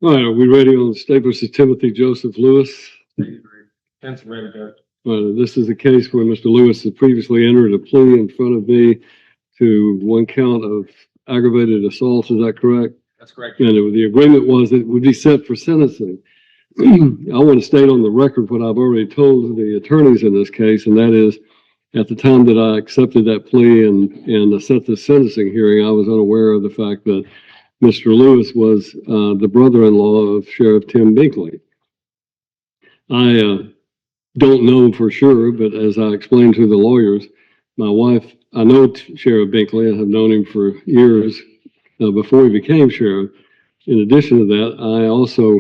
All right, are we ready on State versus Timothy Joseph Lewis? This is a case where Mr. Lewis has previously entered a plea in front of me to one count of aggravated assault. Is that correct? That's correct. And the agreement was that it would be set for sentencing. I want to state on the record what I've already told the attorneys in this case, and that is, at the time that I accepted that plea and set the sentencing hearing, I was unaware of the fact that Mr. Lewis was the brother-in-law of Sheriff Tim Binkley. I don't know for sure, but as I explained to the lawyers, my wife, I know Sheriff Binkley. I have known him for years before he became sheriff. In addition to that, I also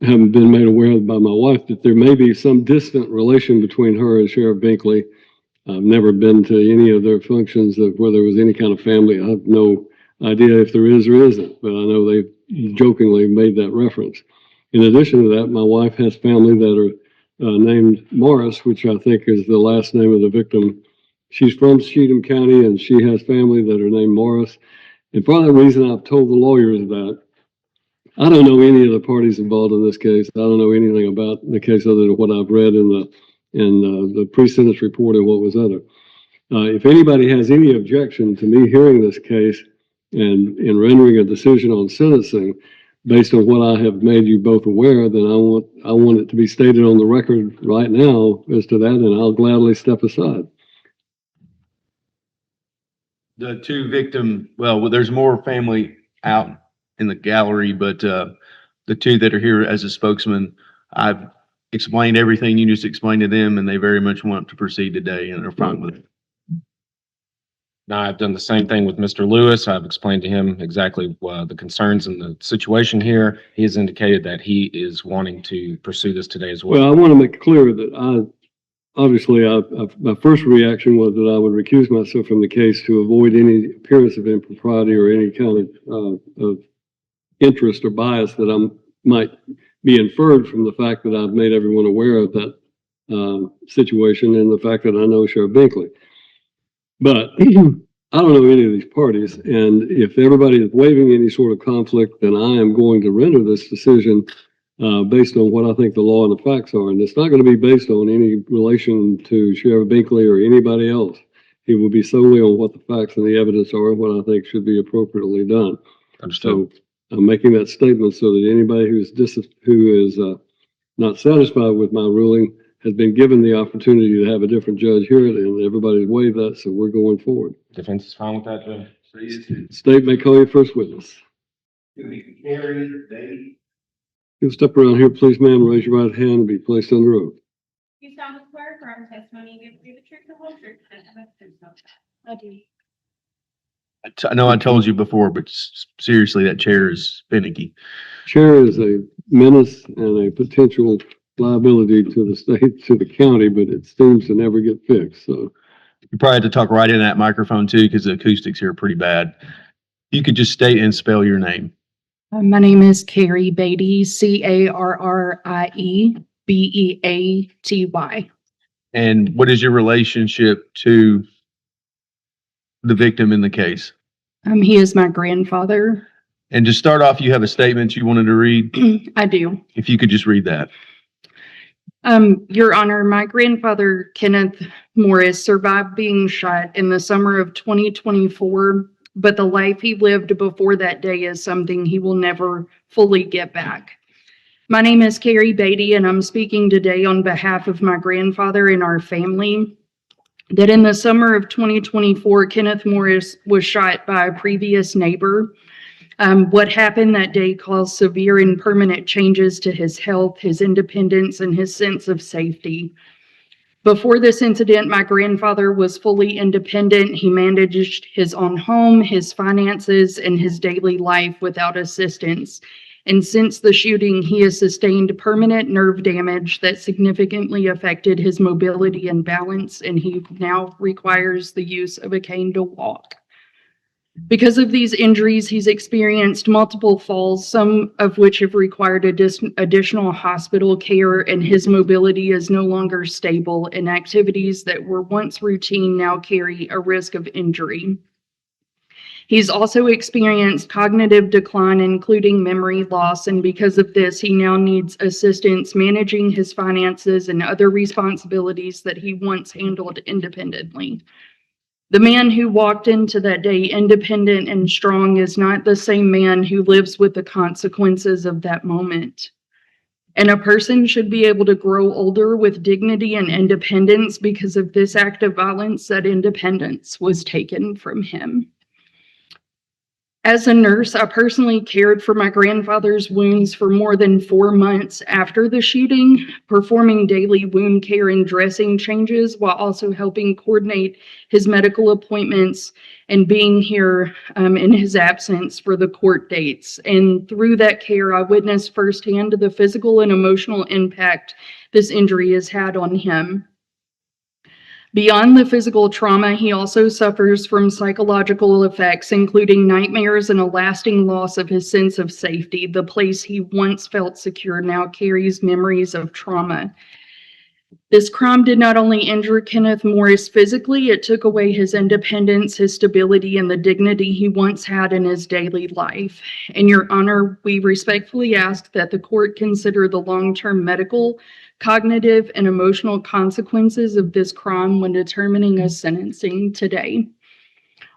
haven't been made aware by my wife that there may be some distant relation between her and Sheriff Binkley. I've never been to any of their functions where there was any kind of family. I have no idea if there is or isn't, but I know they jokingly made that reference. In addition to that, my wife has family that are named Morris, which I think is the last name of the victim. She's from Cheatham County, and she has family that are named Morris. And for that reason, I've told the lawyers that I don't know any of the parties involved in this case. I don't know anything about the case other than what I've read in the pre-sentence report and what was other. If anybody has any objection to me hearing this case and in rendering a decision on sentencing based on what I have made you both aware, then I want it to be stated on the record right now as to that, and I'll gladly step aside. The two victim, well, there's more family out in the gallery, but the two that are here as a spokesman, I've explained everything you just explained to them, and they very much want to proceed today and are fine with it. Now, I've done the same thing with Mr. Lewis. I've explained to him exactly the concerns and the situation here. He has indicated that he is wanting to pursue this today as well. Well, I want to make clear that my first reaction was that I would recuse myself from the case to avoid any appearance of impropriety or any kind of interest or bias that might be inferred from the fact that I've made everyone aware of that situation and the fact that I know Sheriff Binkley. But I don't know any of these parties, and if everybody is waiving any sort of conflict, then I am going to render this decision based on what I think the law and the facts are. And it's not going to be based on any relation to Sheriff Binkley or anybody else. It will be solely on what the facts and the evidence are and what I think should be appropriately done. Understood. So I'm making that statement so that anybody who is not satisfied with my ruling has been given the opportunity to have a different judge hear it, and everybody's waived that, so we're going forward. Defense is fine with that, Judge. State may call your first witness. You'll step around here, please, ma'am. Raise your right hand and be placed under oath. You solemnly swear affirm testimony you give to be the truth, the whole truth, and nothing but the truth. I do. I know I told you before, but seriously, that chair is finicky. Chair is a menace and a potential liability to the state, to the county, but it seems to never get fixed. So You probably have to talk right in that microphone too, because the acoustics here are pretty bad. You could just state and spell your name. My name is Carrie Beatty, Carrie Beaty. And what is your relationship to the victim in the case? He is my grandfather. And to start off, you have a statement you wanted to read. I do. If you could just read that. Your Honor, my grandfather, Kenneth Morris, survived being shot in the summer of 2024, but the life he lived before that day is something he will never fully get back. My name is Carrie Beatty, and I'm speaking today on behalf of my grandfather and our family. That in the summer of 2024, Kenneth Morris was shot by a previous neighbor. What happened that day caused severe and permanent changes to his health, his independence, and his sense of safety. Before this incident, my grandfather was fully independent. He managed his own home, his finances, and his daily life without assistance. And since the shooting, he has sustained permanent nerve damage that significantly affected his mobility and balance, and he now requires the use of a cane to walk. Because of these injuries, he's experienced multiple falls, some of which have required additional hospital care, and his mobility is no longer stable, and activities that were once routine now carry a risk of injury. He's also experienced cognitive decline, including memory loss, and because of this, he now needs assistance managing his finances and other responsibilities that he once handled independently. The man who walked into that day independent and strong is not the same man who lives with the consequences of that moment. And a person should be able to grow older with dignity and independence. Because of this act of violence, that independence was taken from him. As a nurse, I personally cared for my grandfather's wounds for more than 4 months after the shooting, performing daily wound care and dressing changes while also helping coordinate his medical appointments and being here in his absence for the court dates. And through that care, I witnessed firsthand the physical and emotional impact this injury has had on him. Beyond the physical trauma, he also suffers from psychological effects, including nightmares and a lasting loss of his sense of safety. The place he once felt secure now carries memories of trauma. This crime did not only injure Kenneth Morris physically, it took away his independence, his stability, and the dignity he once had in his daily life. In your honor, we respectfully ask that the court consider the long-term medical, cognitive, and emotional consequences of this crime when determining a sentencing today.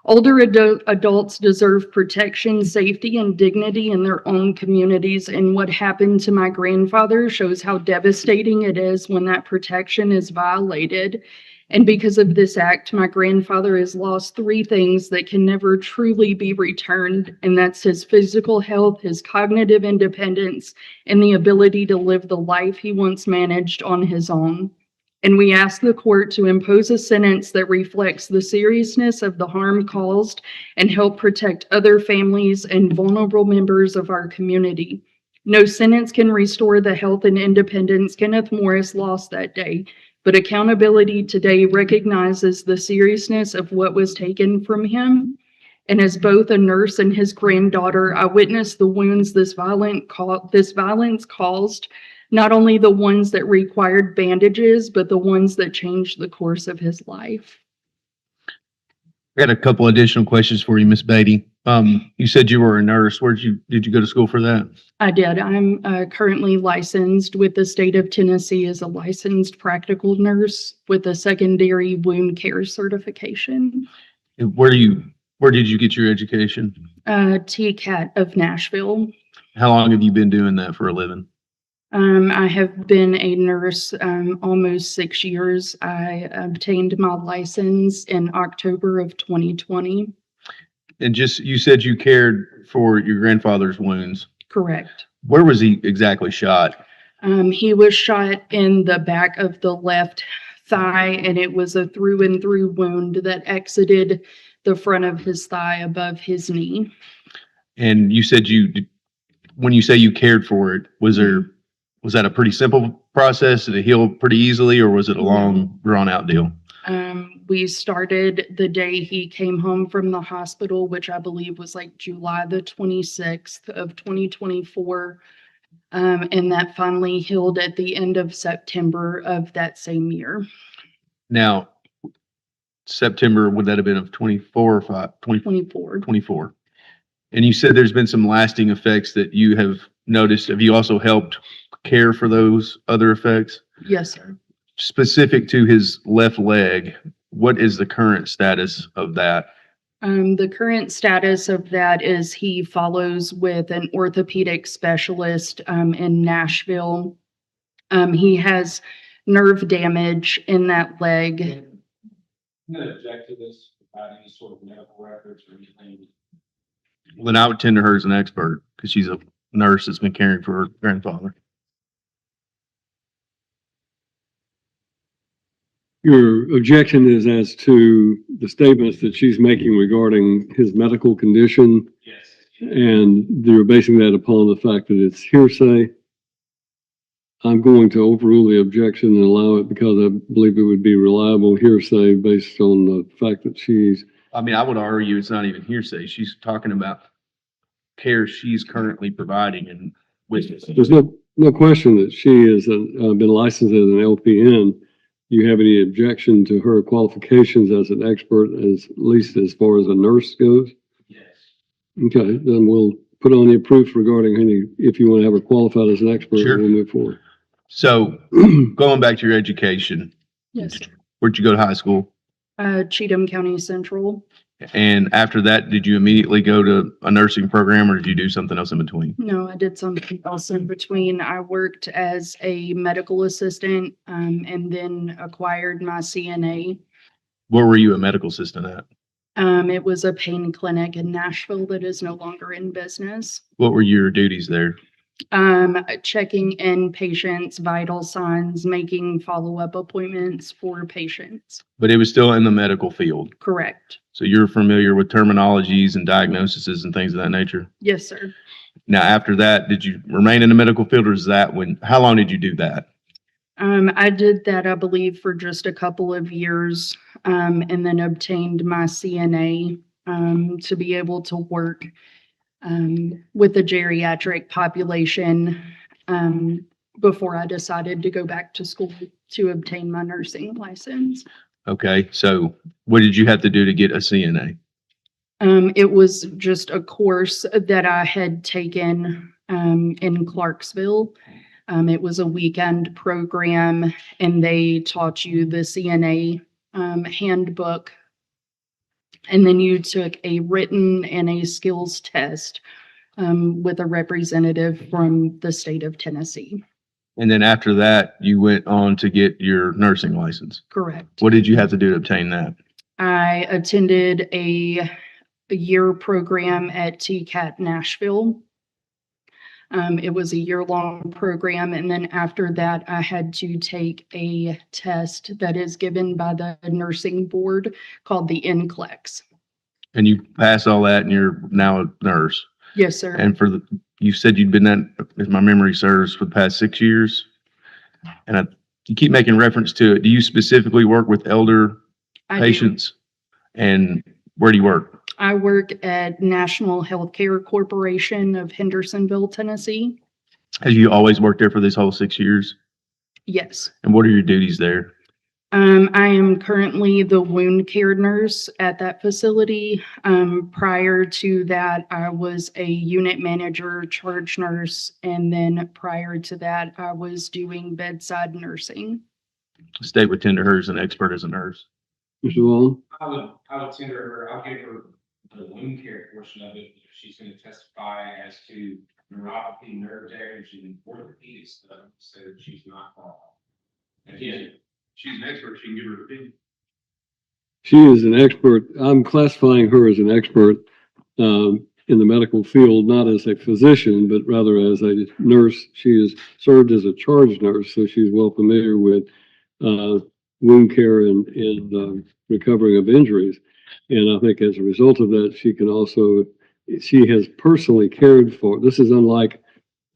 Older adults deserve protection, safety, and dignity in their own communities, and what happened to my grandfather shows how devastating it is when that protection is violated. And because of this act, my grandfather has lost 3 things that can never truly be returned, and that's his physical health, his cognitive independence, and the ability to live the life he once managed on his own. And we ask the court to impose a sentence that reflects the seriousness of the harm caused and help protect other families and vulnerable members of our community. No sentence can restore the health and independence Kenneth Morris lost that day, but accountability today recognizes the seriousness of what was taken from him. And as both a nurse and his granddaughter, I witnessed the wounds this violence caused, not only the ones that required bandages, but the ones that changed the course of his life. I got a couple additional questions for you, Miss Beatty. You said you were a nurse. Did you go to school for that? I did. I'm currently licensed with the state of Tennessee as a licensed practical nurse with a secondary wound care certification. And where did you get your education? TCAT of Nashville. How long have you been doing that for a living? I have been a nurse almost 6 years. I obtained my license in October of 2020. And you said you cared for your grandfather's wounds. Correct. Where was he exactly shot? He was shot in the back of the left thigh, and it was a through and through wound that exited the front of his thigh above his knee. And you said when you say you cared for it, was that a pretty simple process? Did it heal pretty easily, or was it a long, drawn-out deal? We started the day he came home from the hospital, which I believe was like July the 26th of 2024. And that finally healed at the end of September of that same year. Now, September, would that have been of 24 or 5? 24. 24. And you said there's been some lasting effects that you have noticed. Have you also helped care for those other effects? Yes, sir. Specific to his left leg, what is the current status of that? The current status of that is he follows with an orthopedic specialist in Nashville. He has nerve damage in that leg. I'm going to object to this about any sort of medical records or anything. Well, then I would tend to her as an expert because she's a nurse that's been caring for her grandfather. Your objection is as to the statements that she's making regarding his medical condition, Yes. and you're basing that upon the fact that it's hearsay. I'm going to overrule the objection and allow it because I believe it would be reliable hearsay based on the fact that I would argue it's not even hearsay. She's talking about care she's currently providing and witnessing. there's no question that she has been licensed as an LPN. Do you have any objection to her qualifications as an expert, at least as far as a nurse goes? Yes. Okay, then we'll put on the proof regarding any, if you want to have her qualified as an expert, Sure. we'll move forward. So going back to your education, Yes. where'd you go to high school? Cheatham County Central. And after that, did you immediately go to a nursing program or did you do something else in between? No, I did something else in between. I worked as a medical assistant, and then acquired my CNA. Where were you a medical assistant at? It was a pain clinic in Nashville that is no longer in business. What were your duties there? Checking in patients' vital signs, making follow-up appointments for patients. But it was still in the medical field. Correct. So you're familiar with terminologies and diagnoses and things of that nature? Yes, sir. Now, after that, did you remain in the medical field or is that how long did you do that? I did that, I believe, for just a couple of years, and then obtained my CNA, to be able to work, with the geriatric population, before I decided to go back to school to obtain my nursing license. Okay, so what did you have to do to get a CNA? It was just a course that I had taken, in Clarksville. It was a weekend program and they taught you the CNA, handbook. And then you took a written and a skills test, with a representative from the state of Tennessee. And then after that, you went on to get your nursing license. Correct. What did you have to do to obtain that? I attended a year program at TCAT Nashville. It was a year-long program, and then after that, I had to take a test that is given by the nursing board called the NCLEX. And you passed all that and you're now a nurse. Yes, sir. And you said you'd been that, if my memory serves, for the past 6 years. And you keep making reference to it. Do you specifically work with elder I do. patients? And where do you work? I work at National Healthcare Corporation of Hendersonville, Tennessee. Have you always worked there for this whole 6 years? Yes. And what are your duties there? I am currently the wound care nurse at that facility. Prior to that, I was a unit manager, charge nurse, and then prior to that, I was doing bedside nursing. State would tender her as an expert as a nurse. Mr. Wall? I would tender her, I'll give her the wound care portion of it. If she's gonna testify as to neuropathy, nerve damage, and orthopedic stuff, so that she's not qualified. Again, she's an expert, she can give her opinion. She is an expert. I'm classifying her as an expert in the medical field, not as a physician, but rather as a nurse. She has served as a charge nurse, so she's well familiar with wound care and recovering of injuries. And I think as a result of that, she has personally cared for, this is unlike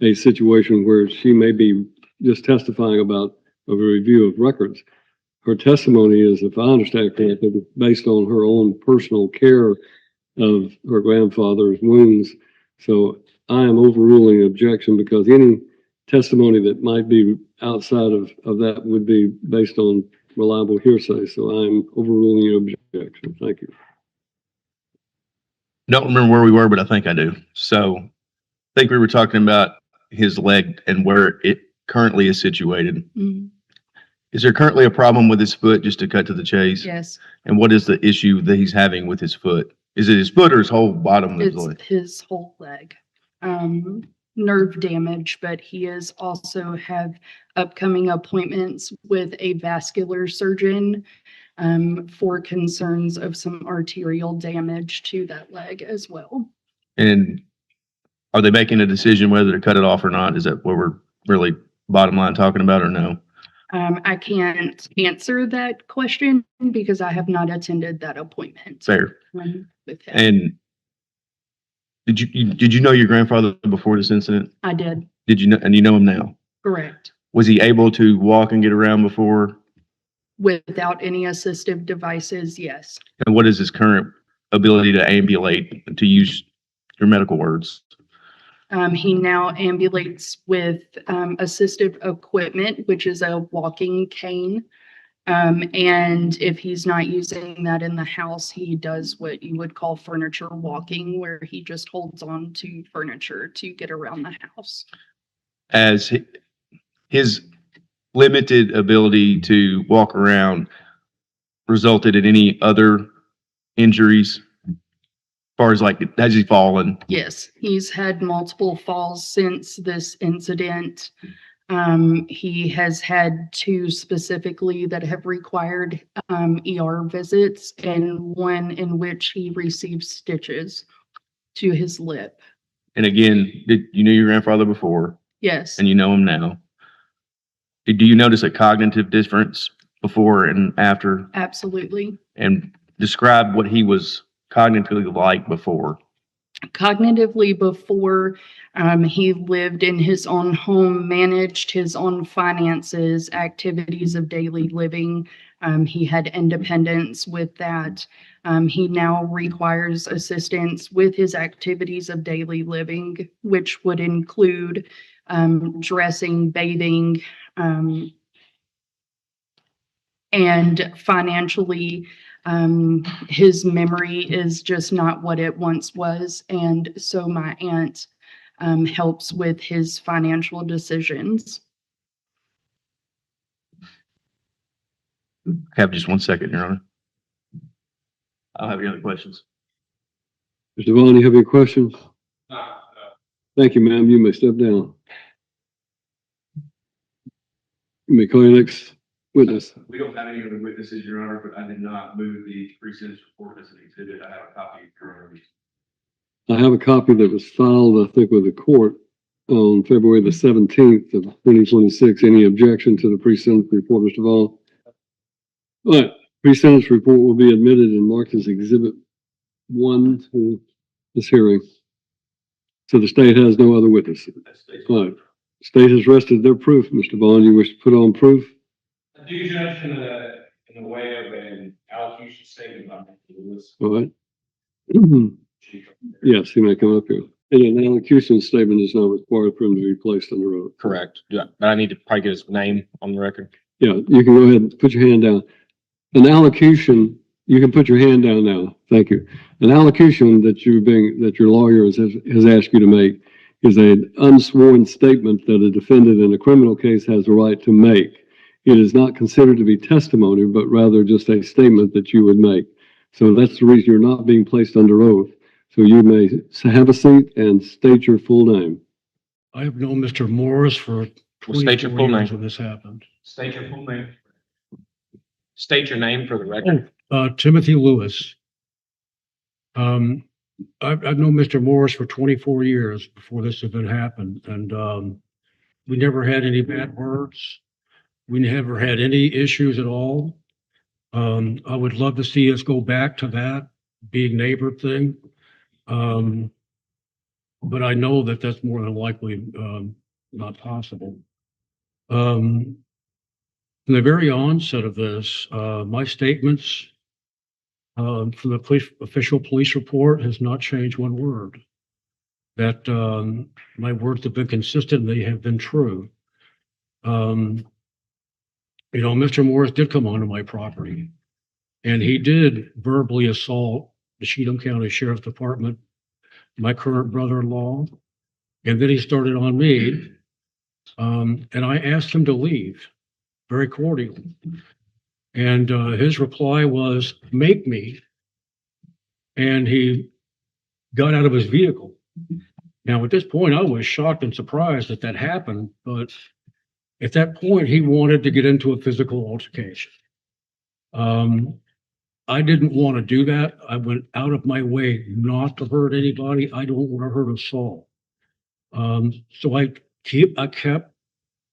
a situation where she may be just testifying about a review of records. Her testimony is, if I understand correctly, based on her own personal care of her grandfather's wounds. So I am overruling objection because any testimony that might be outside of that would be based on reliable hearsay. So I'm overruling your objection. Thank you. Don't remember where we were, but I think I do. So I think we were talking about his leg and where it currently is situated. Mhm. Is there currently a problem with his foot, just to cut to the chase? Yes, And what is the issue that he's having with his foot? Is it his foot or his whole bottom of his leg? it's his whole leg. Nerve damage, but he is also have upcoming appointments with a vascular surgeon, for concerns of some arterial damage to that leg as well. And are they making a decision whether to cut it off or not? Is that what we're really bottom line talking about, or no? I can't answer that question because I have not attended that appointment. Fair. With him. And did you know your grandfather before this incident? I did, Did you know, and you know him now? correct. Was he able to walk and get around before? Without any assistive devices, yes. And what is his current ability to ambulate, to use your medical words? He now ambulates with assistive equipment, which is a walking cane. And if he's not using that in the house, he does what you would call furniture walking, where he just holds on to furniture to get around the house. As his limited ability to walk around resulted in any other injuries? As far as like, has he fallen? Yes, he's had multiple falls since this incident. He has had 2 specifically that have required ER visits, and 1 in which he received stitches to his lip. And again, did you knew your grandfather before Yes, and you know him now? Do you notice a cognitive difference before and after? absolutely. And describe what he was cognitively like before. Cognitively before, he lived in his own home, managed his own finances, activities of daily living. He had independence with that. He now requires assistance with his activities of daily living, which would include dressing, bathing, and financially, his memory is just not what it once was. And so my aunt helps with his financial decisions. Have just 1 second, Your Honor. I don't have any other questions. Mr. Vaughn, you have any questions? Thank you, ma'am. You may step down. You may call your next witness. We don't have any other witnesses, Your Honor, but I did not move the pre-sentence report as an exhibit. I have a copy, Your Honor. I have a copy that was filed, I think, with the court on February the 17th of 2026. Any objection to the pre-sentence report, Mr. Vaughn? All right, pre-sentence report will be admitted and marked as Exhibit 1 to this hearing. So the state has no other witnesses. All right, state has rested their proof. Mr. Vaughn, you wish to put on proof? I do judge in the way of an allocution statement by Mr. Lewis. All right. Yes, he may come up here. And an allocution statement is not required for him to be placed on the road. Correct. Yeah, but I need to probably get his name on the record. Yeah, you can go ahead and put your hand down. An allocution, you can put your hand down now. Thank you. An allocution that your lawyer has asked you to make is an unsworn statement that a defendant in a criminal case has the right to make. It is not considered to be testimony, but rather just a statement that you would make. So that's the reason you're not being placed under oath. So you may have a seat and state your full name. I have known Mr. Morris for State your 24 full years name. when this happened. State your full name. State your name for the record. Timothy Lewis. I've known Mr. Morris for 24 years before this event happened, and we never had any bad words. We never had any issues at all. I would love to see us go back to that being neighbor thing. But I know that that's more than likely not possible. From the very onset of this, my statements from the official police report has not changed one word. That my words have been consistent, they have been true. You know, Mr. Morris did come onto my property, and he did verbally assault the Cheatham County Sheriff's Department, my current brother-in-law, and then he started on me, and I asked him to leave very cordially. And his reply was, "Make me," and he got out of his vehicle. Now, at this point, I was shocked and surprised that that happened, but at that point, he wanted to get into a physical altercation. I didn't want to do that. I went out of my way not to hurt anybody. I don't want to hurt us all. So I kept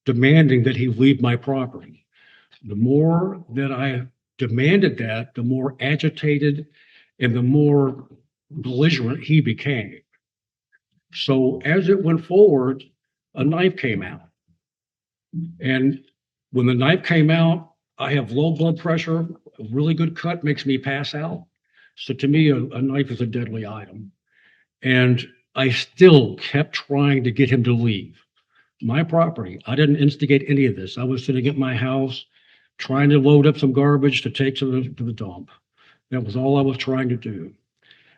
demanding that he leave my property. The more that I demanded that, the more agitated and the more belligerent he became. So as it went forward, a knife came out. And when the knife came out, I have low blood pressure. A really good cut makes me pass out. So to me, a knife is a deadly item. And I still kept trying to get him to leave my property. I didn't instigate any of this. I was sitting at my house trying to load up some garbage to take to the dump. That was all I was trying to do.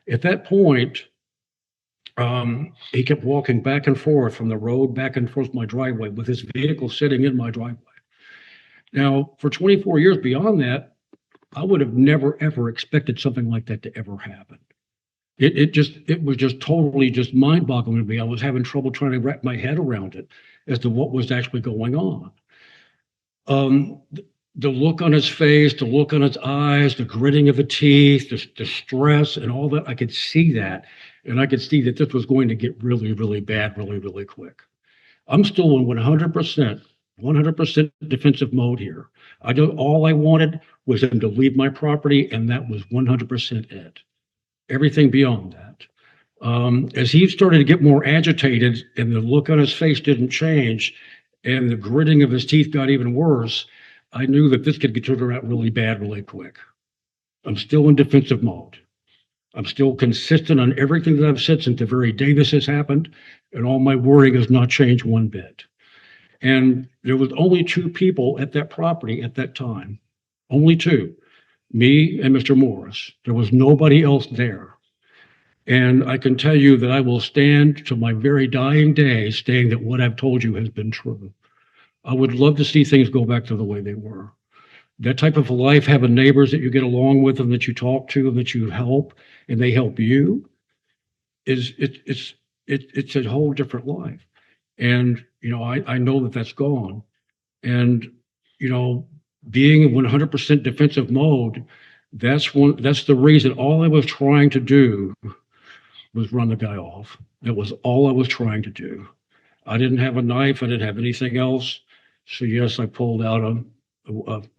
At that point, he kept walking back and forth from the road, back and forth my driveway with his vehicle sitting in my driveway. Now, for 24 years beyond that, I would have never, ever expected something like that to ever happen. It was just totally just mind boggling to me. I was having trouble trying to wrap my head around it as to what was actually going on. The look on his face, the look on his eyes, the gritting of the teeth, the stress and all that, I could see that. And I could see that this was going to get really, really bad, really, really quick. I'm still in 100% defensive mode here. All I wanted was him to leave my property, and that was 100% it. Everything beyond that. As he started to get more agitated and the look on his face didn't change and the gritting of his teeth got even worse, I knew that this could get turned out really bad, really quick. I'm still in defensive mode. I'm still consistent on everything that I've said since the very day this has happened, and all my wording has not changed one bit. And there was only two people at that property at that time. Only two, me and Mr. Morris. There was nobody else there. And I can tell you that I will stand to my very dying day saying that what I've told you has been true. I would love to see things go back to the way they were. That type of life, having neighbors that you get along with and that you talk to and that you help and they help you, it's a whole different life. And, I know that that's gone. And, being in 100% defensive mode, that's the reason. All I was trying to do was run the guy off. That was all I was trying to do. I didn't have a knife. I didn't have anything else. So yes, I pulled out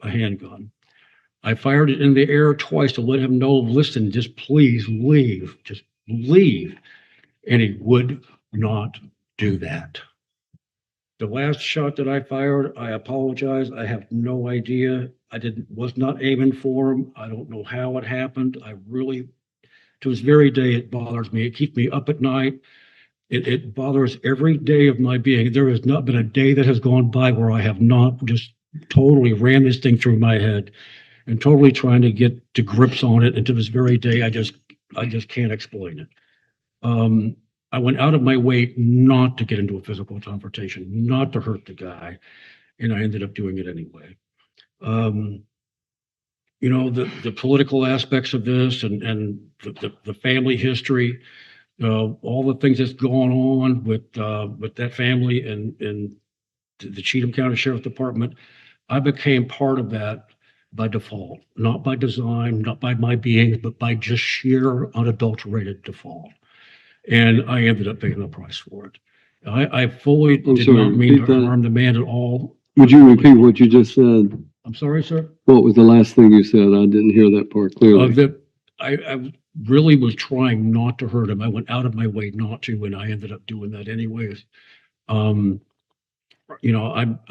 a handgun. I fired it in the air twice to let him know, listen, just please leave, just leave. And he would not do that. The last shot that I fired, I apologize. I have no idea. Was not aiming for him. I don't know how it happened. To this very day, it bothers me. It keeps me up at night. It bothers every day of my being. There has not been a day that has gone by where I have not just totally ran this thing through my head and totally trying to get to grips on it. And to this very day, I just can't explain it. I went out of my way not to get into a physical confrontation, not to hurt the guy, and I ended up doing it anyway. The political aspects of this and the family history, all the things that's gone on with that family and the Cheatham County Sheriff's Department, I became part of that by default, not by design, not by my being, but by just sheer unadulterated default. And I ended up paying the price for it. I fully did not mean to harm the man at all. Would you repeat what you just said? I'm sorry, sir. What was the last thing you said? I didn't hear that part clearly. That I really was trying not to hurt him. I went out of my way not to, and I ended up doing that anyways. I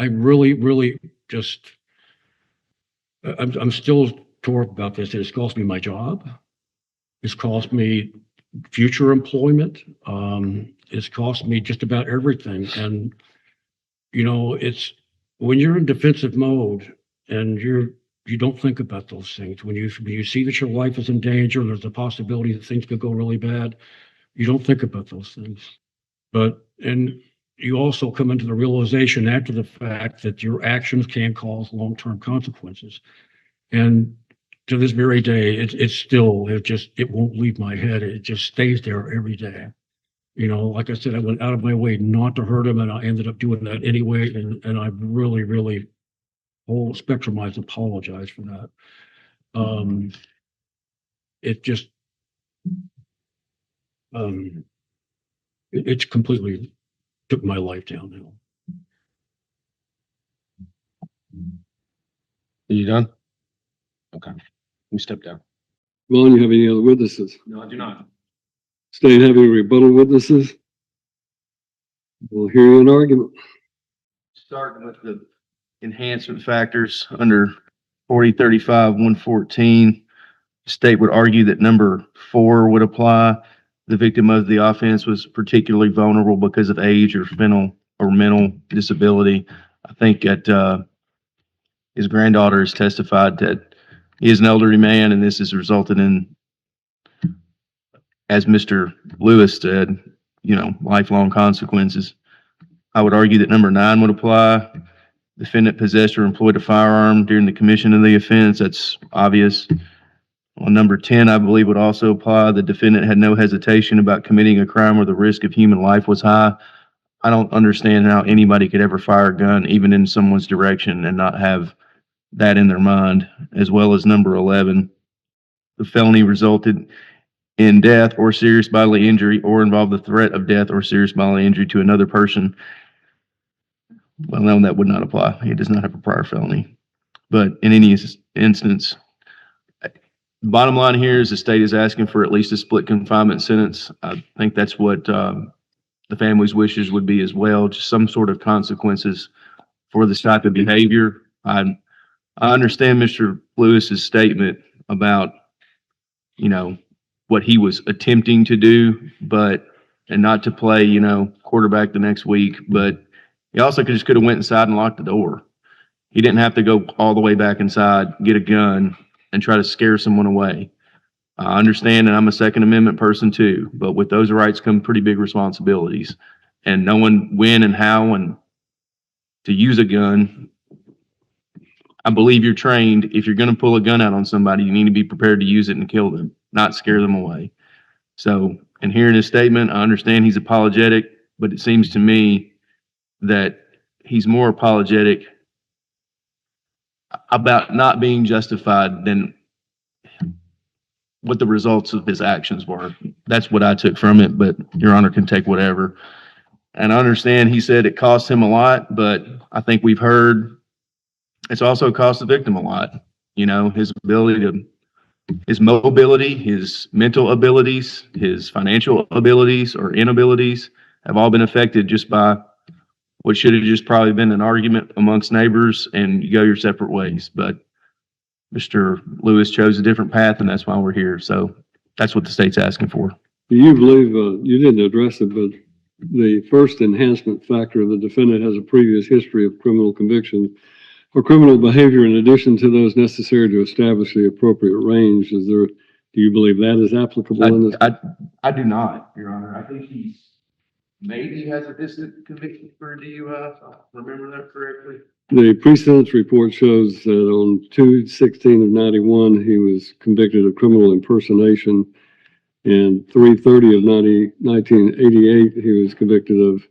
really just, I'm still torn about this. It's cost me my job. It's cost me future employment. It's cost me just about everything. And, it's when you're in defensive mode and you don't think about those things. When you see that your life is in danger, there's a possibility that things could go really bad. You don't think about those things. And you also come into the realization after the fact that your actions can cause long-term consequences. And to this very day, it won't leave my head. It just stays there every day. Like I said, I went out of my way not to hurt him, and I ended up doing that anyway. And I really, really, whole spectrum, I apologize for that. It's completely took my life downhill. Are you done? Okay. Let me step down. Vaughn, you have any other witnesses? No, I do not. State, have any rebuttal witnesses? We'll hear you an argument. Starting with the enhancement factors under 4035-114, the state would argue that number 4 would apply. The victim of the offense was particularly vulnerable because of age or mental disability. I think at his granddaughter has testified that he is an elderly man, and this has resulted in, as Mr. Lewis said, lifelong consequences. I would argue that number 9 would apply. Defendant possessed or employed a firearm during the commission of the offense. That's obvious. On number 10, I believe would also apply. The defendant had no hesitation about committing a crime where the risk of human life was high. I don't understand how anybody could ever fire a gun, even in someone's direction, and not have that in their mind. As well as number 11, the felony resulted in death or serious bodily injury or involved the threat of death or serious bodily injury to another person. Well, no, that would not apply. He does not have a prior felony. But in any instance, bottom line here is the state is asking for at least a split confinement sentence. I think that's what the family's wishes would be as well, just some sort of consequences for this type of behavior. I understand Mr. Lewis's statement about, what he was attempting to do, and not to play, quarterback the next week, but he also could have went inside and locked the door. He didn't have to go all the way back inside, get a gun, and try to scare someone away. I understand, and I'm a Second Amendment person too, but with those rights come pretty big responsibilities. And knowing when and how and to use a gun, I believe you're trained. If you're going to pull a gun out on somebody, you need to be prepared to use it and kill them, not scare them away. So, in hearing his statement, I understand he's apologetic, but it seems to me that he's more apologetic about not being justified than what the results of his actions were. That's what I took from it, but Your Honor can take whatever. And I understand he said it cost him a lot, but I think we've heard it's also cost the victim a lot. His ability to, his mobility, his mental abilities, his financial abilities or inabilities have all been affected just by what should have just probably been an argument amongst neighbors and you go your separate ways. But Mr. Lewis chose a different path, and that's why we're here. So that's what the state's asking for. Do you believe, you didn't address it, but the first enhancement factor, the defendant has a previous history of criminal conviction or criminal behavior in addition to those necessary to establish the appropriate range? Do you believe that is applicable in this? I do not, Your Honor. I think maybe has a distant conviction for DUI, if I remember that correctly. The pre-sentence report shows that on 2/16/91, he was convicted of criminal impersonation, and 3/30/1988, he was convicted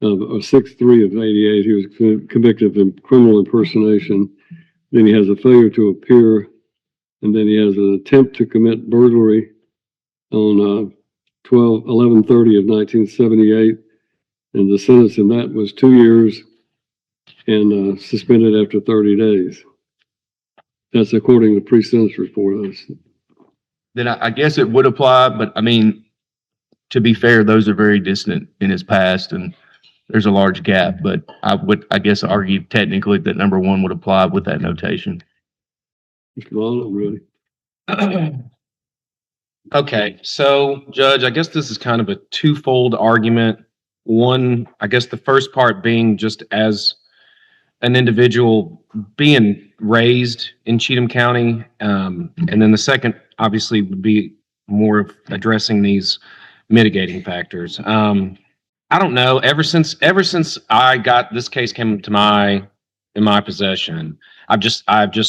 or 6/3/88, he was convicted of criminal impersonation. Then he has a failure to appear, and then he has an attempt to commit burglary on 11/30/1978, and the sentence in that was 2 years and suspended after 30 days. That's according to the pre-sentence report. Then I guess it would apply, but I mean, to be fair, those are very distant in his past, and there's a large gap. But I would, I guess, argue technically that number 1 would apply with that notation. Mr. Long, I'm ready. Okay, so Judge, I guess this is kind of a twofold argument. One, I guess the first part being just as an individual being raised in Cheatham County. And then the second obviously would be more of addressing these mitigating factors. I don't know, ever since I got this case came to in my possession, I've just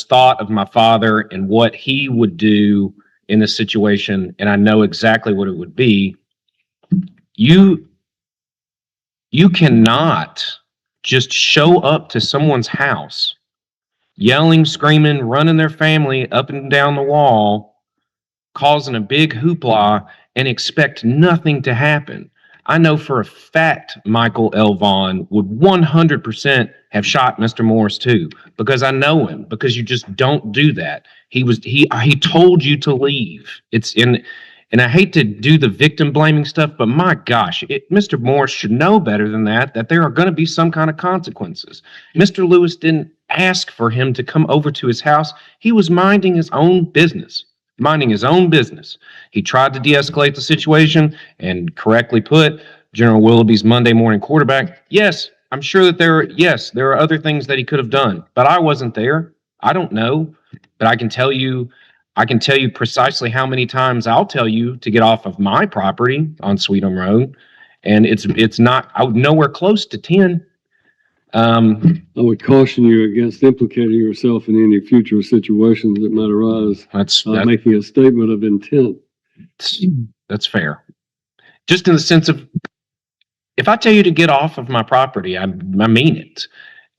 thought of my father and what he would do in this situation, and I know exactly what it would be. You cannot just show up to someone's house, yelling, screaming, running their family up and down the wall, causing a big hoopla, and expect nothing to happen. I know for a fact Michael L. Vaughn would 100% have shot Mr. Morris too, because I know him, because you just don't do that. He told you to leave. And I hate to do the victim blaming stuff, but my gosh, Mr. Morris should know better than that there are going to be some kind of consequences. Mr. Lewis didn't ask for him to come over to his house. He was minding his own business. He tried to de-escalate the situation and correctly put General Willoughby's Monday morning quarterback. Yes, I'm sure that there are other things that he could have done, but I wasn't there. I don't know, but I can tell you precisely how many times I'll tell you to get off of my property on Sweetham Road, and it's not nowhere close to 10. I would caution you against implicating yourself in any future situations that might arise, That's making a statement of intent. that's fair. Just in the sense of, if I tell you to get off of my property, I mean it.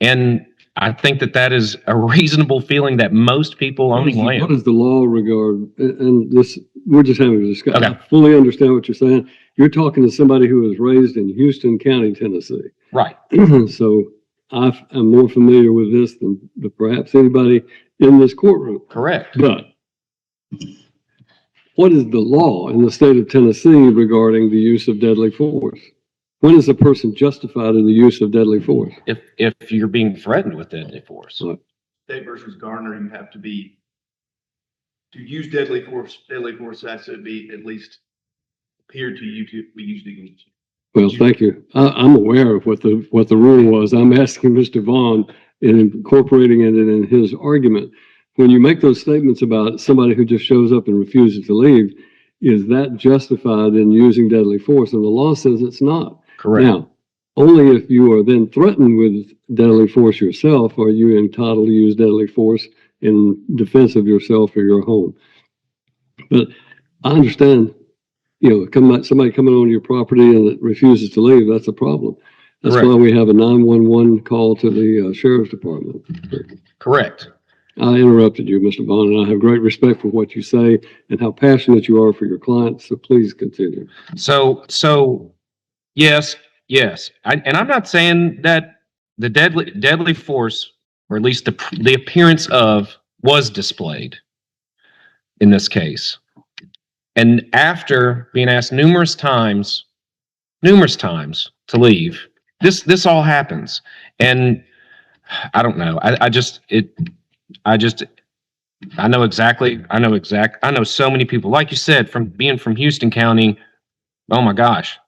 And I think that is a reasonable feeling that most people owning What land. does the law regard, and this, we're just having a discussion. Okay. I fully understand what you're saying. You're talking to somebody who was raised in Houston County, Tennessee. Right. So I'm more familiar with this than perhaps anybody in this courtroom. Correct. But what is the law in the state of Tennessee regarding the use of deadly force? When is a person justified in the use of deadly force? If you're being threatened with deadly force. State versus Garner, you have to to use deadly force has to be at least appear to you to be used against you. Well, thank you. I'm aware of what the rule was. I'm asking Mr. Vaughn and incorporating it in his argument. When you make those statements about somebody who just shows up and refuses to leave, is that justified in using deadly force? And the law says it's not. Correct. Now, only if you are then threatened with deadly force yourself are you entitled to use deadly force in defense of yourself or your home. But I understand, somebody coming on your property and it refuses to leave, that's a problem. That's Correct. why we have a 911 call to the sheriff's department. Correct. I interrupted you, Mr. Vaughn, and I have great respect for what you say and how passionate you are for your clients, so please continue. So yes. And I'm not saying that the deadly force, or at least the appearance of, was displayed in this case. And after being asked numerous times to leave, this all happens. And I don't know. I know so many people, like you said, from being from Houston County. Oh my gosh,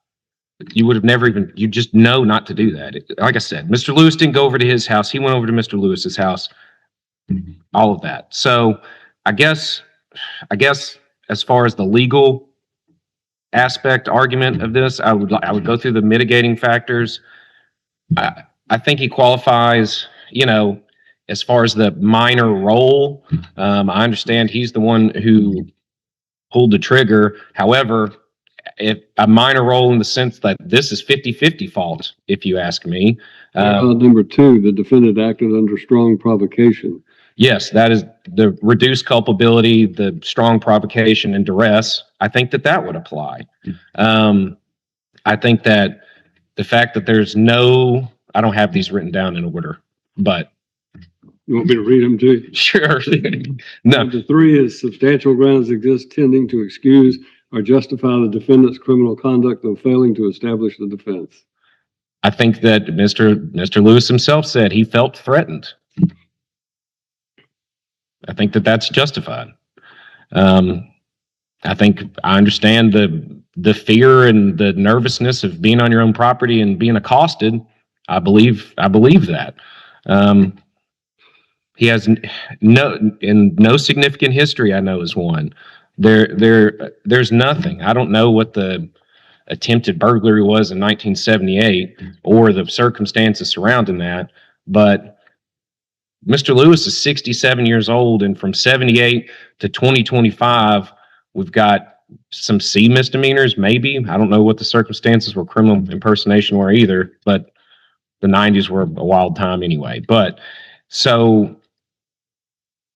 you would have never you just know not to do that. Like I said, Mr. Lewis didn't go over to his house. He went over to Mr. Lewis's house, all of that. So I guess as far as the legal aspect argument of this, I would go through the mitigating factors. I think he qualifies, as far as the minor role. I understand he's the one who pulled the trigger. However, if a minor role in the sense that this is 50-50 fault, if you ask me. Number two, the defendant acted under strong provocation. Yes, that is the reduced culpability, the strong provocation and duress. I think that would apply. I think that the fact that I don't have these written down in order, but. You want me to read them to you? Sure. No. Number three is substantial grounds exist tending to excuse or justify the defendant's criminal conduct of failing to establish the defense. I think that Mr. Lewis himself said he felt threatened. I think that's justified. I think I understand the fear and the nervousness of being on your own property and being accosted. I believe that. He has no significant history, I know, is one. There's nothing. I don't know what the attempted burglary was in 1978 or the circumstances surrounding that, but Mr. Lewis is 67 years old, and from 78 to 2025, we've got some C misdemeanors, maybe. I don't know what the circumstances were criminal impersonation were either, but the 90s were a wild time anyway. But so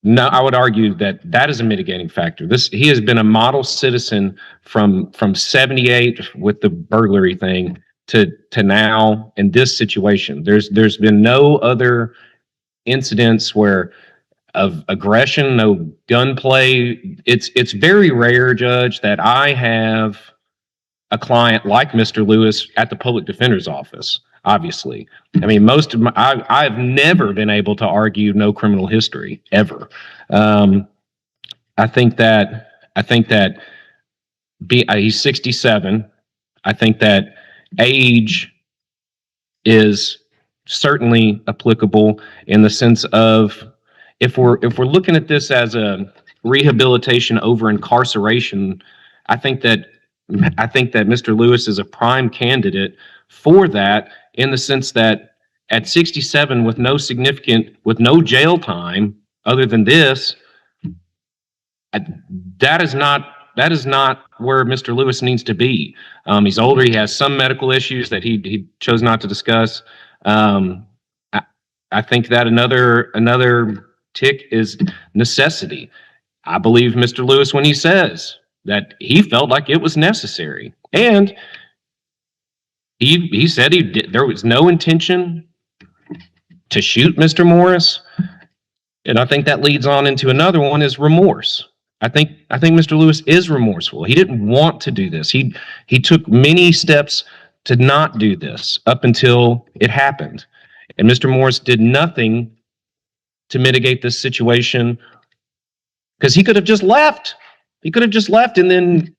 no, I would argue that is a mitigating factor. He has been a model citizen from 78 with the burglary thing to now in this situation. There's been no other incidents of aggression, no gunplay. It's very rare, Judge, that I have a client like Mr. Lewis at the public defender's office. Obviously, I mean, I've never been able to argue no criminal history ever. I think that he's 67. I think that age is certainly applicable in the sense of if we're looking at this as a rehabilitation over incarceration, I think that Mr. Lewis is a prime candidate for that in the sense that at 67 with no jail time other than this, that is not where Mr. Lewis needs to be. He's older. He has some medical issues that he chose not to discuss. I think that another tick is necessity. I believe Mr. Lewis when he says that he felt like it was necessary, and he said there was no intention to shoot Mr. Morris, and I think that leads on into another one is remorse. I think Mr. Lewis is remorseful. He didn't want to do this. He took many steps to not do this up until it happened. And Mr. Morris did nothing to mitigate this situation because he could have just left. He could have just left and then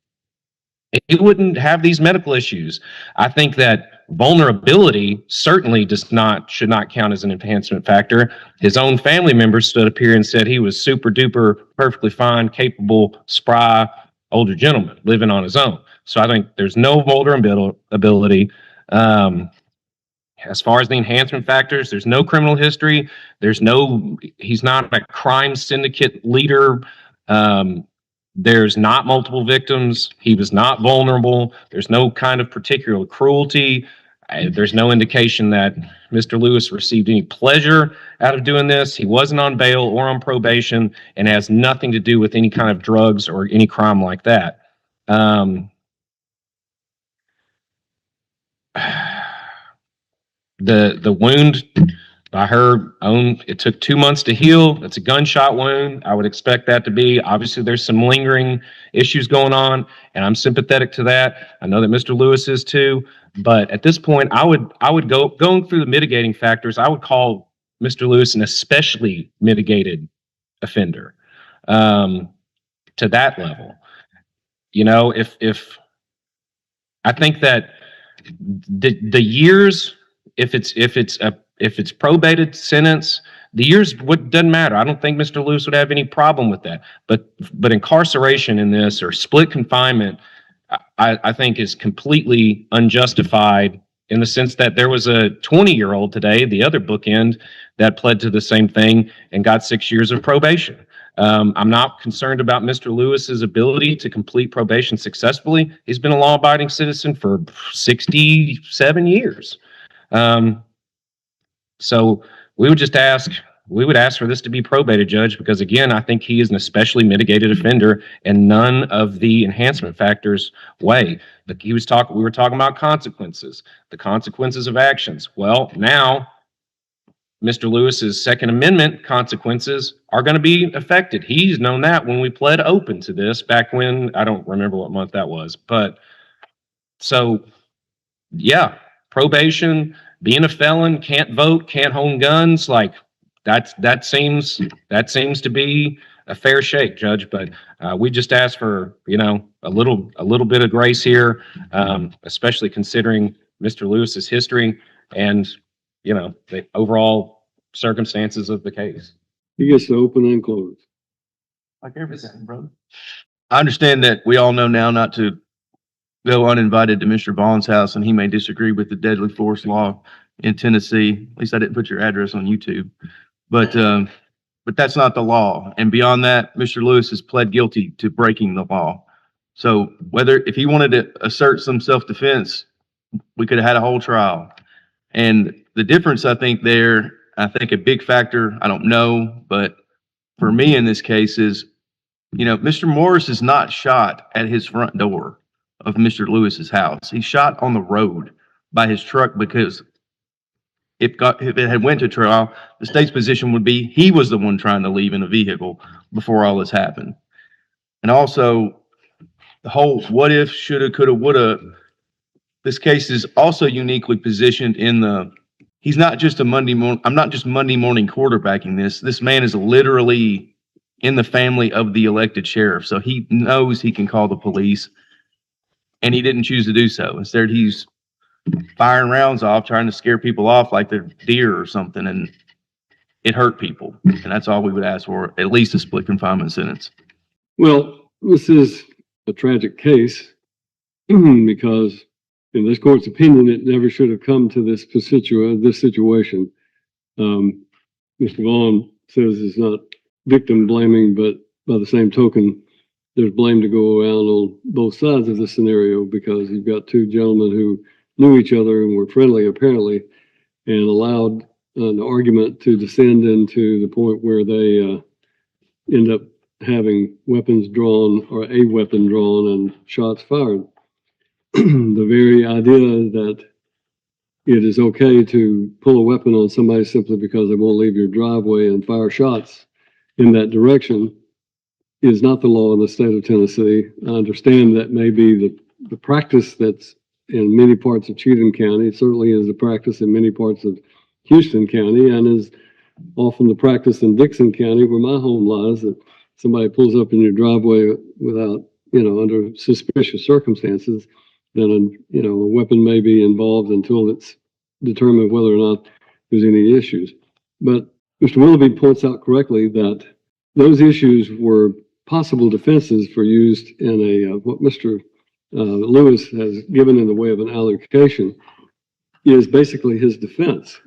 he wouldn't have these medical issues. I think that vulnerability certainly should not count as an enhancement factor. His own family members stood up here and said he was super duper, perfectly fine, capable, spry, older gentleman living on his own. So I think there's no vulnerability. As far as the enhancement factors, there's no criminal history. He's not a crime syndicate leader. There's not multiple victims. He was not vulnerable. There's no kind of particular cruelty. There's no indication that Mr. Lewis received any pleasure out of doing this. He wasn't on bail or on probation and has nothing to do with any kind of drugs or any crime like that. The wound by her own, it took 2 months to heal. That's a gunshot wound. I would expect that to be. Obviously, there's some lingering issues going on, and I'm sympathetic to that. I know that Mr. Lewis is too. But at this point, I would going through the mitigating factors, I would call Mr. Lewis an especially mitigated offender to that level. You know, if I think that the years, if it's probated sentence, the years doesn't matter. I don't think Mr. Lewis would have any problem with that. But incarceration in this or split confinement, I think is completely unjustified in the sense that there was a 20-year-old today, the other bookend, that pled to the same thing and got 6 years of probation. I'm not concerned about Mr. Lewis's ability to complete probation successfully. He's been a law-abiding citizen for 67 years. So we would ask for this to be probated, Judge, because again, I think he is an especially mitigated offender and none of the enhancement factors weigh. We were talking about consequences, the consequences of actions. Well, now Mr. Lewis's Second Amendment consequences are going to be affected. He's known that when we pled open to this back when, I don't remember what month that was, but so yeah, probation, being a felon, can't vote, can't own guns, like that seems to be a fair shake, Judge. But we just ask for, a little bit of grace here, especially considering Mr. Lewis's history and the overall circumstances of the case. He gets to open and close. Like everything, brother. I understand that we all know now not to go uninvited to Mr. Vaughn's house, and he may disagree with the deadly force law in Tennessee. At least I didn't put your address on YouTube. But that's not the law. And beyond that, Mr. Lewis has pled guilty to breaking the law. So if he wanted to assert some self-defense, we could have had a whole trial. And the difference, I think a big factor, I don't know, but for me in this case is, Mr. Morris is not shot at his front door of Mr. Lewis's house. He's shot on the road by his truck because if it had went to trial, the state's position would be he was the one trying to leave in a vehicle before all this happened. And also the whole what if, shoulda, coulda, woulda, this case is also uniquely positioned he's not just I'm not just Monday morning quarterbacking this. This man is literally in the family of the elected sheriff. So he knows he can call the police, and he didn't choose to do so. Instead, he's firing rounds off, trying to scare people off like they're deer or something, and it hurt people. And that's all we would ask for, at least a split confinement sentence. Well, this is a tragic case because in this court's opinion, it never should have come to this situation. Mr. Vaughn says it's not victim blaming, but by the same token, there's blame to go around on both sides of the scenario because you've got two gentlemen who knew each other and were friendly apparently and allowed an argument to descend into the point where they end up having weapons drawn or a weapon drawn and shots fired. The very idea that it is okay to pull a weapon on somebody simply because they won't leave your driveway and fire shots in that direction is not the law in the state of Tennessee. I understand that may be the practice that's in many parts of Cheatham County. It certainly is the practice in many parts of Houston County and is often the practice in Dixon County where my home lies, that somebody pulls up in your driveway without, under suspicious circumstances, then a weapon may be involved until it's determined whether or not there's any issues. But Mr. Willoughby points out correctly that those issues were possible defenses for used in what Mr. Lewis has given in the way of an allocation is basically his defense.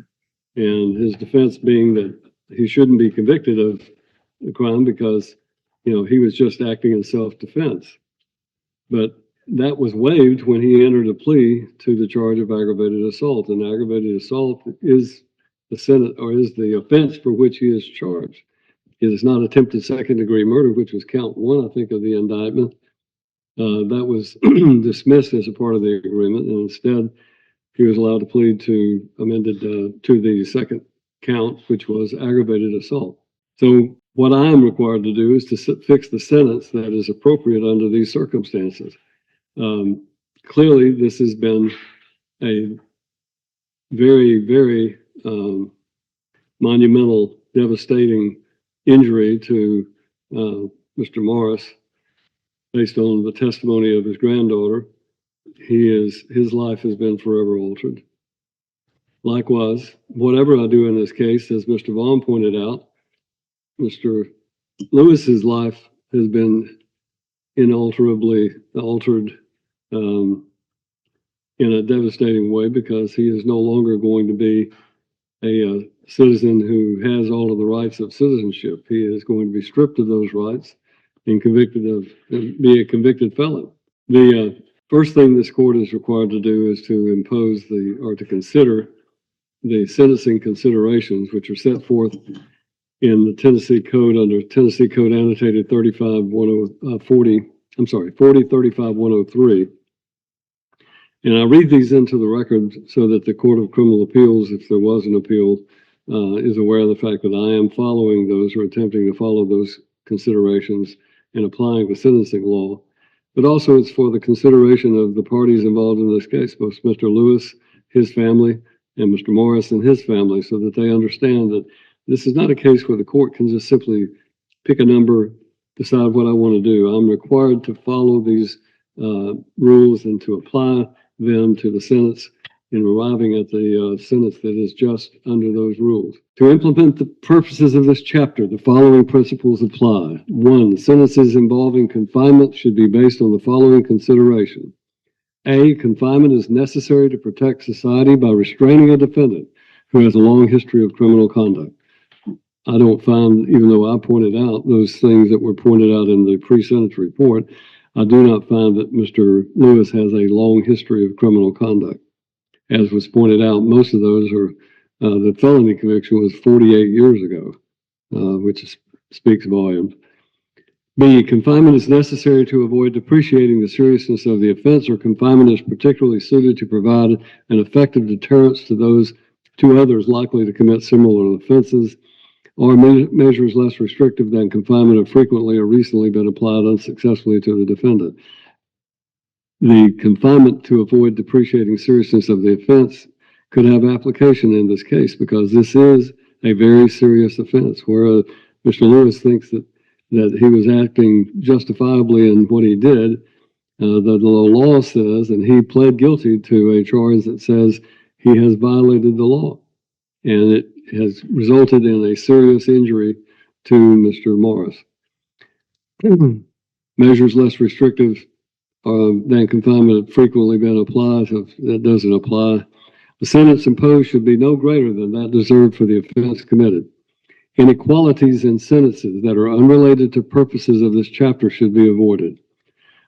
And his defense being that he shouldn't be convicted of the crime because, he was just acting in self-defense. But that was waived when he entered a plea to the charge of aggravated assault. And aggravated assault is the offense for which he is charged. It is not attempted second-degree murder, which was count one, I think, of the indictment. That was dismissed as a part of the agreement, and instead he was allowed to plead to amended to the second count, which was aggravated assault. So what I am required to do is to fix the sentence that is appropriate under these circumstances. Clearly, this has been a very, very monumental, devastating injury to Mr. Morris based on the testimony of his granddaughter. His life has been forever altered. Likewise, whatever I do in this case, as Mr. Vaughn pointed out, Mr. Lewis's life has been inalterably altered in a devastating way because he is no longer going to be a citizen who has all of the rights of citizenship. He is going to be stripped of those rights and be a convicted felon. The first thing this court is required to do is to to consider the sentencing considerations, which are set forth in the Tennessee Code under Tennessee Code annotated 40-35-103. And I read these into the record so that the Court of Criminal Appeals, if there was an appeal, is aware of the fact that I am following those or attempting to follow those considerations and applying the sentencing law. But also it's for the consideration of the parties involved in this case, both Mr. Lewis, his family, and Mr. Morris and his family, so that they understand that this is not a case where the court can just simply pick a number, decide what I want to do. I'm required to follow these rules and to apply them to the sentence in arriving at the sentence that is just under those rules. To implement the purposes of this chapter, the following principles apply. 1, sentences involving confinement should be based on the following consideration. A, confinement is necessary to protect society by restraining a defendant who has a long history of criminal conduct. I don't find, even though I pointed out those things that were pointed out in the pre-sentence report, I do not find that Mr. Lewis has a long history of criminal conduct. As was pointed out, most of those are, the felony conviction was 48 years ago, which speaks volumes. B, confinement is necessary to avoid depreciating the seriousness of the offense, or confinement is particularly suited to provide an effective deterrence to others likely to commit similar offenses, or measures less restrictive than confinement have frequently or recently been applied unsuccessfully to the defendant. The confinement to avoid depreciating seriousness of the offense could have application in this case because this is a very serious offense where Mr. Lewis thinks that he was acting justifiably in what he did. The law says, and he pled guilty to a charge that says he has violated the law. And it has resulted in a serious injury to Mr. Morris. Measures less restrictive than confinement have frequently been applied. So that doesn't apply. The sentence imposed should be no greater than that deserved for the offense committed. Inequalities in sentences that are unrelated to purposes of this chapter should be avoided.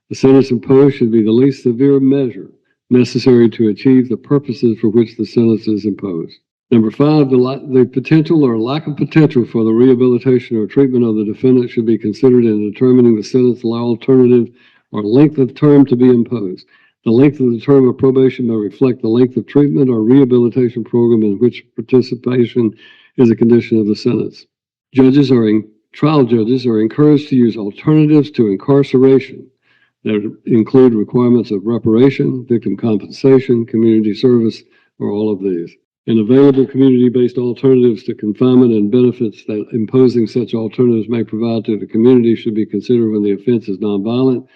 The sentence imposed should be the least severe measure necessary to achieve the purposes for which the sentence is imposed. Number 5, the potential or lack of potential for the rehabilitation or treatment of the defendant should be considered in determining the sentence alternative or length of term to be imposed. The length of the term of probation may reflect the length of treatment or rehabilitation program in which participation is a condition of the sentence. Trial judges are encouraged to use alternatives to incarceration that include requirements of reparation, victim compensation, community service, or all of these. And available community-based alternatives to confinement and benefits that imposing such alternatives may provide to the community should be considered when the offense is nonviolent,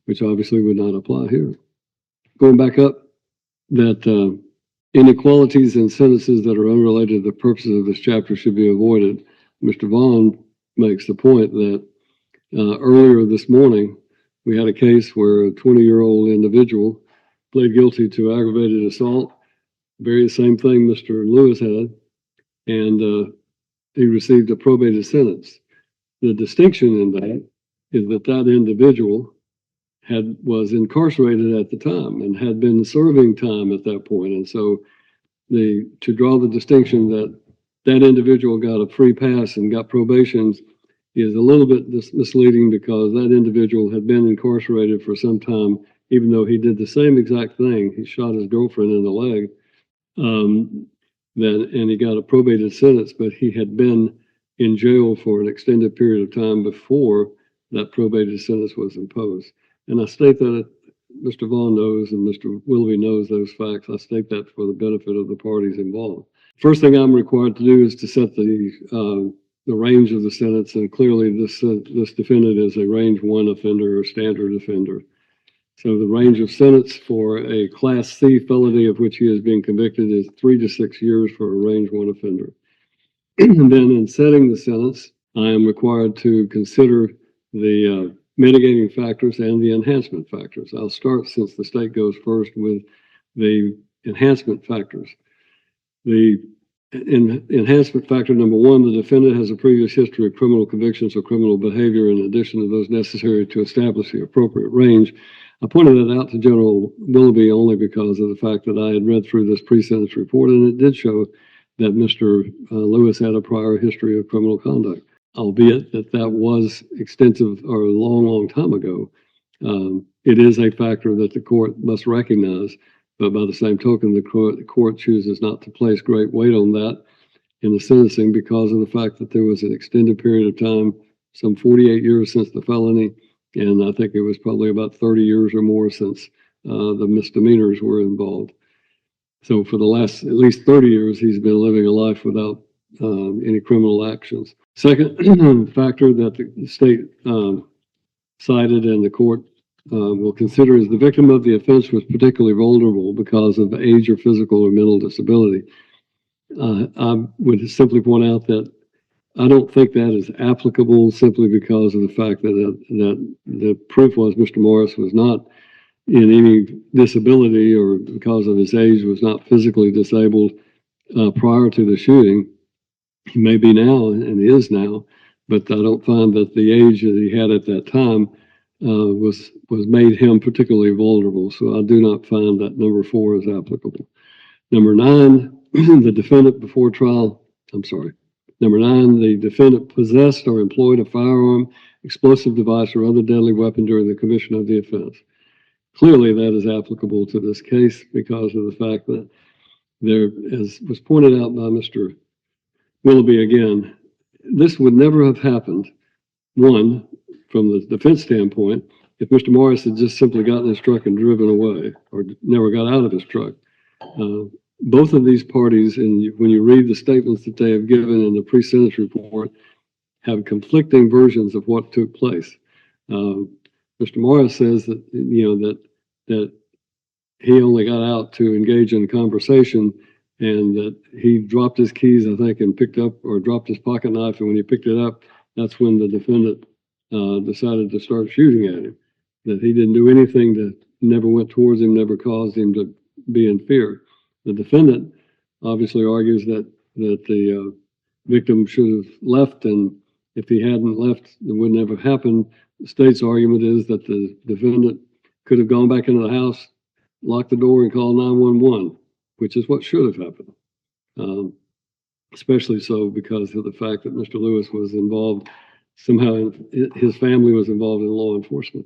which obviously would not apply here. Going back up, that inequalities in sentences that are unrelated to the purposes of this chapter should be avoided. Mr. Vaughn makes the point that earlier this morning, we had a case where a 20-year-old individual pled guilty to aggravated assault, very same thing Mr. Lewis had, and he received a probated sentence. The distinction in that is that that individual was incarcerated at the time and had been serving time at that point. And so to draw the distinction that that individual got a free pass and got probation is a little bit misleading, because that individual had been incarcerated for some time, even though he did the same exact thing. He shot his girlfriend in the leg, and he got a probated sentence, but he had been in jail for an extended period of time before that probated sentence was imposed. And I state that Mr. Vaughn knows and Mr. Willoughby knows those facts. I state that for the benefit of the parties involved. First thing I'm required to do is to set the range of the sentence, and clearly this defendant is a range 1 offender or standard offender. So the range of sentence for a Class C felony of which he is being convicted is 3 to 6 years for a range 1 offender. And then in setting the sentence, I am required to consider the mitigating factors and the enhancement factors. I'll start, since the state goes first, with the enhancement factors. The enhancement factor number 1, the defendant has a previous history of criminal convictions or criminal behavior in addition to those necessary to establish the appropriate range. I pointed that out to General Willoughby only because of the fact that I had read through this pre-sentence report, and it did show that Mr. Lewis had a prior history of criminal conduct, albeit that was extensive or a long, long time ago. It is a factor that the court must recognize, but by the same token, the court chooses not to place great weight on that in the sentencing because of the fact that there was an extended period of time, some 48 years since the felony, and I think it was probably about 30 years or more since the misdemeanors were involved. So for the last at least 30 years, he's been living a life without any criminal actions. Second factor that the state cited and the court will consider is the victim of the offense was particularly vulnerable because of age or physical or mental disability. I would simply point out that I don't think that is applicable simply because of the fact that the proof was Mr. Morris was not in any disability, or because of his age was not physically disabled prior to the shooting. He may be now and is now, but I don't find that the age that he had at that time was made him particularly vulnerable. So I do not find that number 4 is applicable. Number 9, the defendant before trial, Number 9, the defendant possessed or employed a firearm, explosive device, or other deadly weapon during the commission of the offense. Clearly, that is applicable to this case because of the fact that there, as was pointed out by Mr. Willoughby again, this would never have happened, one, from the defense standpoint, if Mr. Morris had just simply gotten in his truck and driven away or never got out of his truck. Both of these parties, and when you read the statements that they have given in the pre-sentence report, have conflicting versions of what took place. Mr. Morris says that, that he only got out to engage in conversation and that he dropped his keys, I think, and picked up or dropped his pocket knife. And when he picked it up, that's when the defendant decided to start shooting at him. That he didn't do anything that never went towards him, never caused him to be in fear. The defendant obviously argues that the victim should have left, and if he hadn't left, it would never have happened. The state's argument is that the defendant could have gone back into the house, locked the door, and called 911, which is what should have happened. Especially so because of the fact that Mr. Lewis was involved, somehow his family was involved in law enforcement.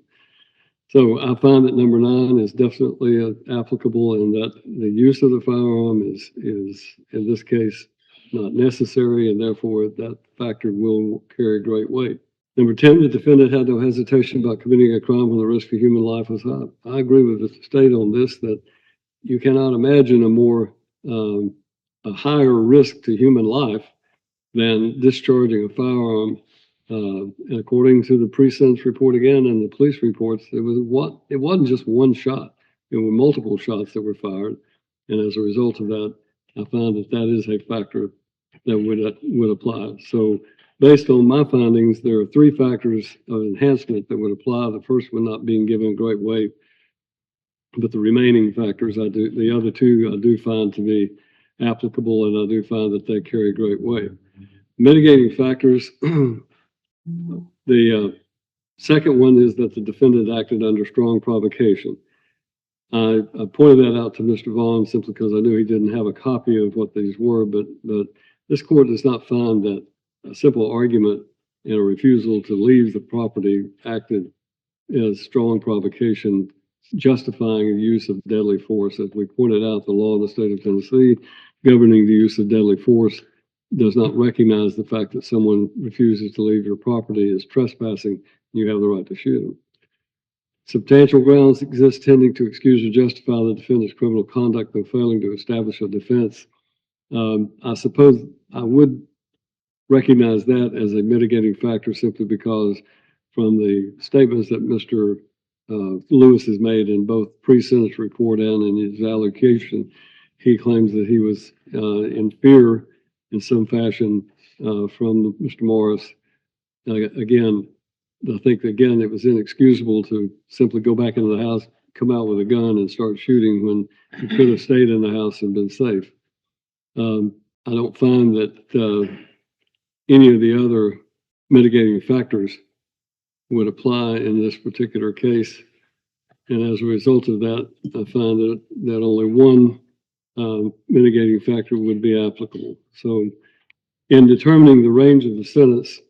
So I find that number 9 is definitely applicable, and that the use of the firearm is in this case not necessary, and therefore that factor will carry great weight. Number 10, the defendant had no hesitation about committing a crime when the risk of human life was high. I agree with the state on this, that you cannot imagine a higher risk to human life than discharging a firearm. According to the pre-sentence report again and the police reports, it wasn't just one shot. There were multiple shots that were fired. And as a result of that, I found that is a factor that would apply. So based on my findings, there are 3 factors of enhancement that would apply. The first one not being given great weight, but the remaining factors the other 2 I do find to be applicable, and I do find that they carry great weight. Mitigating factors, the second one is that the defendant acted under strong provocation. I pointed that out to Mr. Vaughn simply because I knew he didn't have a copy of what these were, but this court does not find that a simple argument and a refusal to leave the property acted as strong provocation, justifying the use of deadly force. As we pointed out, the law in the state of Tennessee governing the use of deadly force does not recognize the fact that someone refuses to leave your property as trespassing. You have the right to shoot them. Substantial grounds exist tending to excuse or justify the defendant's criminal conduct though failing to establish a defense. I suppose I would recognize that as a mitigating factor simply because from the statements that Mr. Lewis has made in both pre-sentence report and in his allocution, he claims that he was in fear in some fashion from Mr. Morris. Again, I think, again, it was inexcusable to simply go back into the house, come out with a gun and start shooting when he could have stayed in the house and been safe. I don't find that any of the other mitigating factors would apply in this particular case. And as a result of that, I find that only one mitigating factor would be applicable. So in determining the range of the sentence,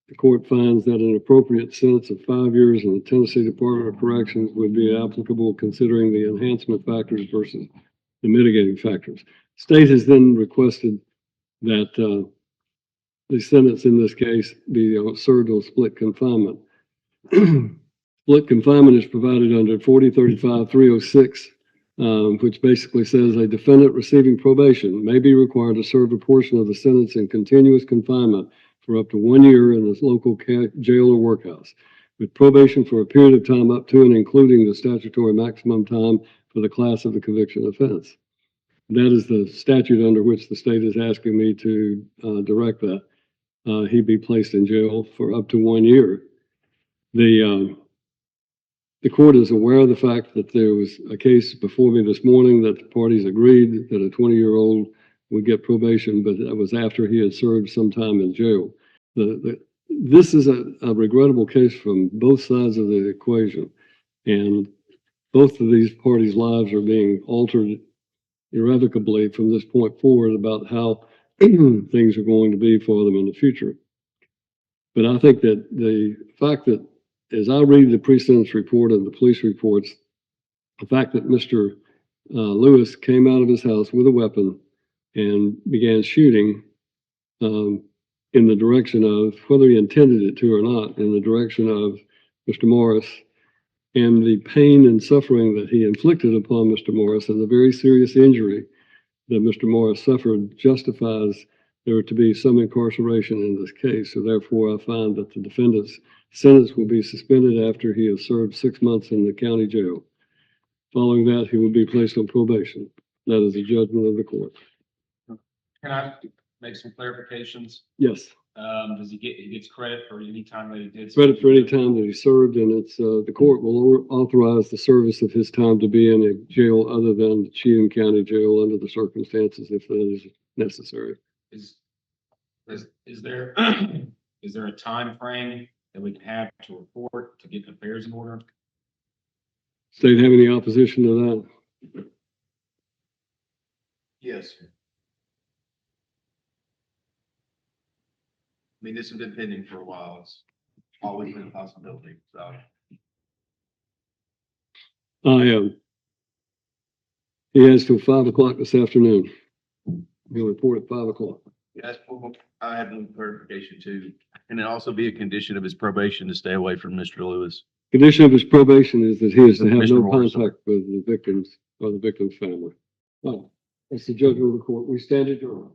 the court finds that an appropriate sentence of 5 years in the Tennessee Department of Corrections would be applicable considering the enhancement factors versus the mitigating factors. State has then requested that the sentence in this case be served on split confinement. Split confinement is provided under 4035-306, which basically says a defendant receiving probation may be required to serve a portion of the sentence in continuous confinement for up to 1 year in this local jail or workhouse, with probation for a period of time up to and including the statutory maximum time for the class of the conviction offense. That is the statute under which the state is asking me to direct that he be placed in jail for up to 1 year. The court is aware of the fact that there was a case before me this morning that the parties agreed that a 20-year-old would get probation, but that was after he had served some time in jail. This is a regrettable case from both sides of the equation, and both of these parties' lives are being altered irrevocably from this point forward about how things are going to be for them in the future. But I think that the fact that, as I read the pre-sentence report and the police reports, the fact that Mr. Lewis came out of his house with a weapon and began shooting in the direction of, whether he intended it to or not, in the direction of Mr. Morris, and the pain and suffering that he inflicted upon Mr. Morris and the very serious injury that Mr. Morris suffered justifies there to be some incarceration in this case. So therefore, I find that the defendant's Sentence will be suspended after he has served 6 months in the county jail. Following that, he will be placed on probation. That is the judgment of the court. Can I make some clarifications? Yes, Does he gets credit for any time that he did? credit for any time that he served, and it's, the court will authorize the service of his time to be in a jail other than Cheatham County Jail under the circumstances if that is necessary. Is there, is there a time frame that we can have to report to get the affairs in order? State have any opposition to that? Yes. I mean, this has been pending for a while. It's always been a possibility, so. He has till 5 o'clock this afternoon. He'll report at 5 o'clock. Yes, I have no clarification too. And it also be a condition of his probation to stay away from Mr. Lewis. Condition of his probation is that he is to have Mr. no Morris, contact with the victims or the victim's family. Oh, that's the judgment of the court. We stand adjourned.